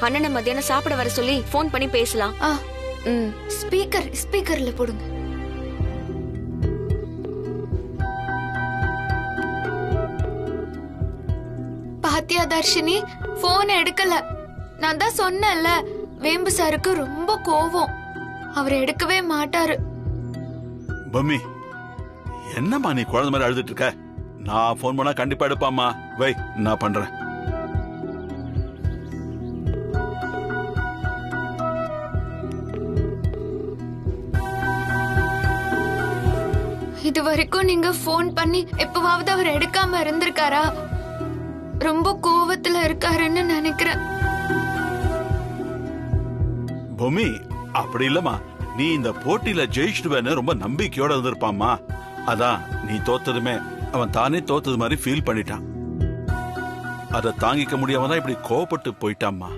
அண்ணனை மத்தியானம் சாப்பிட வர சொல்லி போன் பண்ணி பேசலாம். ஸ்பீக்கர்ல போடுங்க. பாத்தியா தர்ஷினி, போன் எடுக்கல. நான் தான் சொன்னேன்ல, வேம்பு சாருக்கு ரொம்ப கோவம், அவர் எடுக்கவே மாட்டாரு. பம்மி, என்னம்மா நீ குழந்தை மாதிரி அழுதுட்டு இருக்க? நான் போன் பண்ணா கண்டிப்பா எடுப்பாம்மா. வை, நான் பண்றேன். இது வரைக்கும் நீங்க போன் பண்ணி எப்பவாவது அவர் எடுக்காம இருந்திருக்காரா? ரொம்ப கோவத்துல இருக்காருன்னு நினைக்கிறேன். பொம்மி, அப்படி இல்லம்மா. நீ இந்த போட்டியில ஜெயிச்சுடுவேன்னு ரொம்ப நம்பிக்கையோட இருந்திருப்பாம்மா. அதான் நீ தோத்ததுமே அவன் தானே தோத்தது மாதிரி ஃபீல் பண்ணிட்டான். அதை தாங்கிக்க முடியாம தான் இப்படி கோவப்பட்டு போயிட்டாம்மா.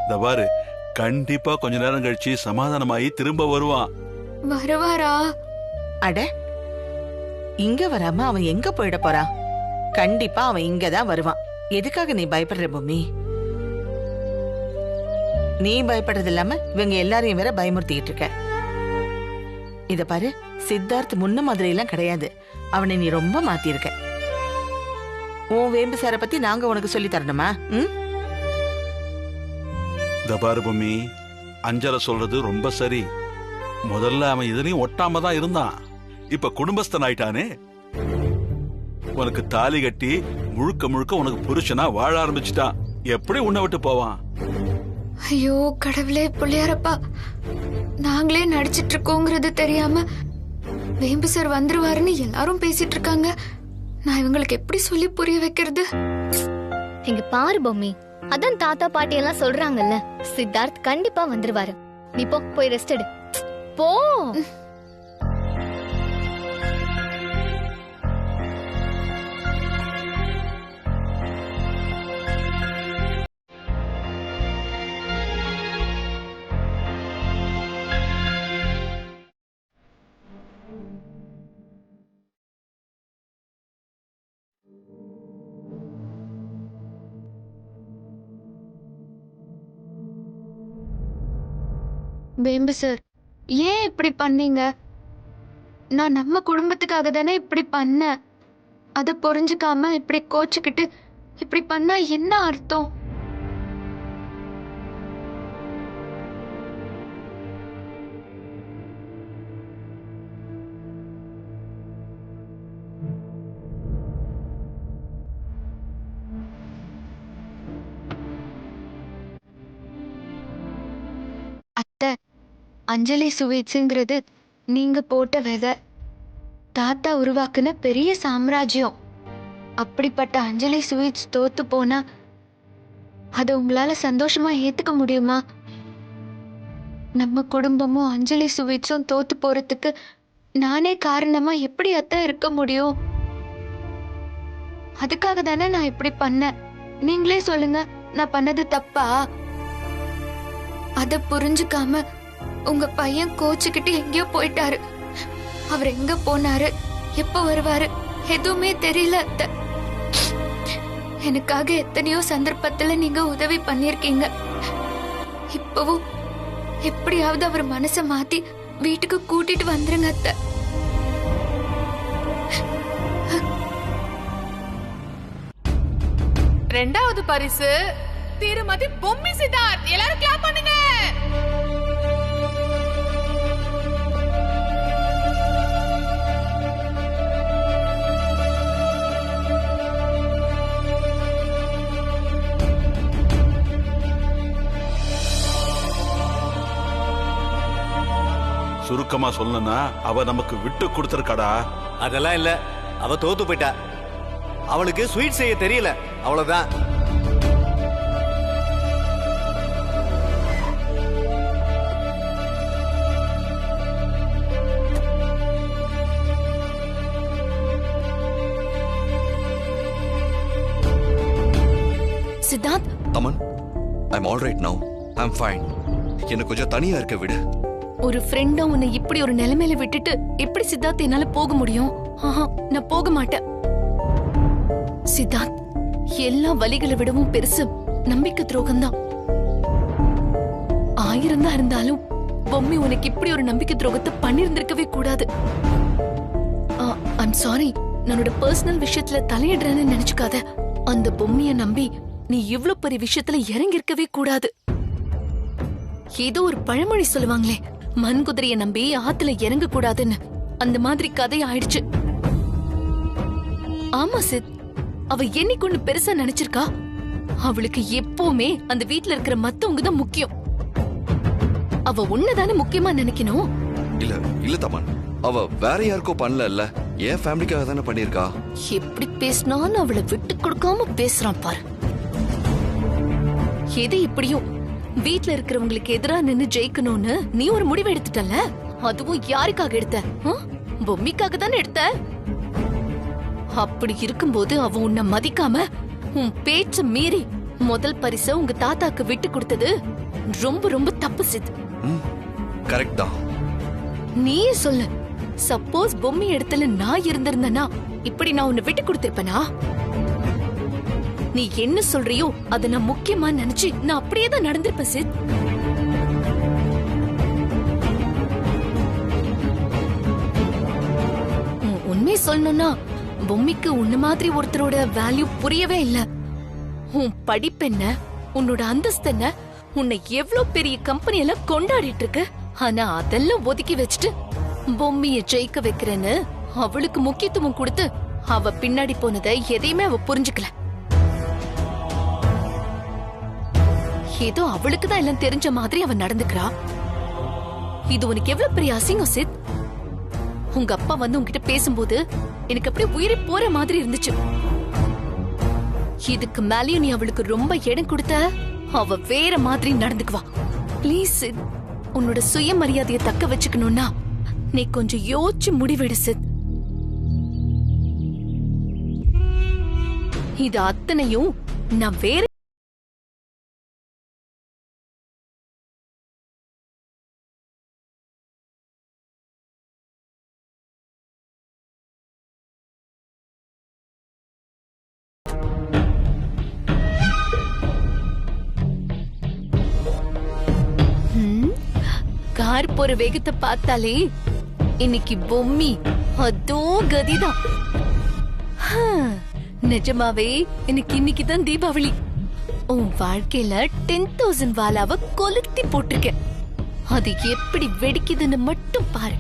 இந்த பாரு, கண்டிப்பா கொஞ்ச நேரம் கழிச்சு சமாதானமாயி திரும்ப வருவான். வருவாரா? அட, இங்க வராம அவன் எங்க போயிட போறான்? கண்டிப்பா அவன் இங்கதான் வருவான். எதுக்காக நீ பயப்படுற பொம்மி? நீ பயப்படுறது இல்லாம இவங்க எல்லாரையும் வேற பயமுறுத்திட்டு இருக்க. இத பாரு, சித்தார்த் முன்ன மாதிரி எல்லாம் கிடையாது. அவனை நீ ரொம்ப மாத்திருக்க. உன் வேம்பு சார பத்தி நாங்க உனக்கு சொல்லி தரணுமா? இந்த பாரு பொம்மி, அஞ்சல சொல்றது ரொம்ப சரி. முதல்ல அவன் இதுலயும் ஒட்டாம தான் இருந்தான். இப்ப குடும்பஸ்தன் ஆயிட்டானே. உனக்கு தாலி கட்டி முழுக்க முழுக்க உனக்கு புருஷனா வாழ ஆரம்பிச்சுட்டான். எப்படி உன்னை விட்டு போவான்? ஐயோ கடவுளே, பிள்ளையாரப்பா, நாங்களே நடிச்சிட்டு இருக்கோங்கிறது தெரியாம வேம்பு சார் வந்துருவாருன்னு எல்லாரும் பேசிட்டு இருக்காங்க. நான் இவங்களுக்கு எப்படி சொல்லி புரிய வைக்கிறது? இங்க பாரு பொம்மி, அதான் தாத்தா பாட்டி எல்லாம் சொல்றாங்கல்ல, சித்தார்த் கண்டிப்பா வந்துருவாரு. நீ போய் ரெஸ்ட் எடு போ. வேம்பு சார், ஏன் இப்படி பண்ணீங்க? நான் நம்ம குடும்பத்துக்காக தானே இப்படி பண்ணேன். அதை புரிஞ்சுக்காம இப்படி கோச்சுக்கிட்டு இப்படி பண்ணா என்ன அர்த்தம்? அத்தை, அஞ்சலி ஸ்வீட்ஸுங்கிறது நீங்க போட்ட விதை. தாத்தா உருவாக்குன பெரிய சாம்ராஜ்யம். அப்படிப்பட்ட அஞ்சலி ஸ்வீட்ஸ் தோத்து போனா அதை உங்களால சந்தோஷமா ஏத்துக்க முடியுமா? நம்ம குடும்பமும் அஞ்சலி ஸ்வீட்ஸும் தோத்து போறதுக்கு நானே காரணமா எப்படி அத்தை இருக்க முடியும்? அதுக்காக தானே நான் இப்படி பண்ணேன். நீங்களே சொல்லுங்க, நான் பண்ணது தப்பா? அத புரிஞ்சுக்காம உங்க பையன் கோச்சுக்கிட்டு எங்கேயோ போயிட்டாரு. அவர் எங்க போனாரு, எப்ப வருவாரு, எதுவுமே தெரியல அத்தை. எனக்காக எத்தனையோ சந்தர்ப்பத்துல நீங்க உதவி பண்ணிருக்கீங்க. இப்பவும் எப்படியாவது அவர் மனச மாத்தி வீட்டுக்கு கூட்டிட்டு வந்துருங்க அத்தை. ரெண்டாவது பரிசு திருமதி பொம்மி சித்தார்த். எல்லாரும் கிளாப் பண்ணுங்க. சுருக்கமா சொல்லணும்னா அவ நமக்கு விட்டு கொடுத்திருக்காடா. அதெல்லாம் இல்ல, அவ தோத்து போயிட்டா. அவளுக்கு ஸ்வீட் செய்ய தெரியல, அவ்வளவுதான். Siddharth, Aman, I'm all right now. I'm fine. எனக்கு கொஞ்சம் தனியா இருக்க விடு. ஒரு ஃப்ரெண்டா உன்னை இப்படி ஒரு நிலைமையில விட்டுட்டு எப்படி சித்தார்த் என்னால போக முடியும்? நான் போக மாட்டேன். சித்தார்த், எல்லா வலிகளை விடவும் பெருசு நம்பிக்கை துரோகம் தான். 1000 தான் இருந்தாலும் பொம்மி உனக்கு இப்படி ஒரு நம்பிக்கை துரோகத்தை பண்ணிருந்திருக்கவே கூடாது. ஐம் சாரி, என்னோட பர்சனல் விஷயத்துல தலையிடுறேன்னு நினைச்சுக்காத. அந்த பொம்மிய நம்பி நீ இவ்ளோ பெரிய விஷயத்துல இறங்கி இருக்கவே கூடாது. ஏதோ ஒரு பழமொழி சொல்லுவாங்களே, மண் குதிரைய நம்பி ஆத்துல இறங்க கூடாதுன்னு. அந்த மாதிரி கதை ஆயிடுச்சு. ஆமா சித், அவ என்னைக்கு ஒண்ணு பெருசா நினைச்சிருக்கா? அவளுக்கு எப்பவுமே அந்த வீட்ல இருக்கிற மத்தவங்க தான் முக்கியம். அவ உன்னதானே முக்கியமா நினைக்கணும். இல்ல தமன், அவ வேற யாருக்கோ பண்ணல, என் ஃபேமிலிக்காக தானே பண்ணிருக்கா. எப்படி பேசினான்னு அவளை விட்டு கொடுக்காம பேசுறான் பாரு. எது இப்படியும் வீட்ல இருக்கிறவங்களுக்கு எதிரா நின்னு ஜெயிக்கணும்னு நீ ஒரு முடிவு எடுத்துட்டல. அதுவும் யாருக்காக எடுத்த? பொம்மிக்காக தானே எடுத்த. அப்படி இருக்கும்போது அவ உன்னை மதிக்காம உன் பேச்ச மீறி முதல் பரிசை உங்க தாத்தாக்கு விட்டு கொடுத்தது ரொம்ப ரொம்ப தப்பு சித். கரெக்ட் தான். நீயே சொல்லு, சப்போஸ் பொம்மி இடத்துல நான் இருந்திருந்தனா இப்படி நான் உன்னை விட்டு கொடுத்திருப்பனா? நீ என்ன சொல்றியோ அத நான் முக்கியமா நினைச்சு நான் அப்படியே தான் நடந்திருப்பேன் சித். உண்மை சொல்லணும்னா பொம்மிக்கு உன்ன மாதிரி ஒருத்தரோட வேல்யூ புரியவே இல்ல. உன் படிப்பு என்ன, உன்னோட அந்தஸ்து என்ன, உன்னை எவ்வளவு பெரிய கம்பெனி எல்லாம் கொண்டாடிட்டு இருக்கு. ஆனா அதெல்லாம் ஒதுக்கி வச்சுட்டு பொம்மிய ஜெயிக்க வைக்கிறேன்னு அவளுக்கு முக்கியத்துவம் கொடுத்து அவ பின்னாடி போனதை எதையுமே அவ புரிஞ்சுக்கல. ஏதோ அவளுக்கு தான் எல்லாம் தெரிஞ்ச மாதிரி அவ நடந்துக்கிறா. இது உனக்கு எவ்வளவு பெரிய அசிங்கம் சித். உங்க அப்பா வந்து உன்கிட்ட பேசும்போது எனக்கு அப்படியே உயிரை போற மாதிரி இருந்துச்சு. இதுக்கு மேலயும் நீ அவளுக்கு ரொம்ப இடம் கொடுத்த அவ வேற மாதிரி நடந்துக்குவா. பிளீஸ் சித், உன்னோட சுயமரியாதையை தக்க வச்சுக்கணும்னா நீ கொஞ்சம் யோசிச்சு முடிவெடு சித். இது அத்தனையும் நான் வேற கார் போற வேகத்தை பார்த்தாலே இன்னைக்கு பொம்மி அதோ கதிதான். நிஜமாவே எனக்கு இன்னைக்கு தான் தீபாவளி. உன் வாழ்க்கையில 10,000 வாலாவ கொளுத்தி போட்டிருக்கேன். அது எப்படி வெடிக்குதுன்னு மட்டும் பாரு.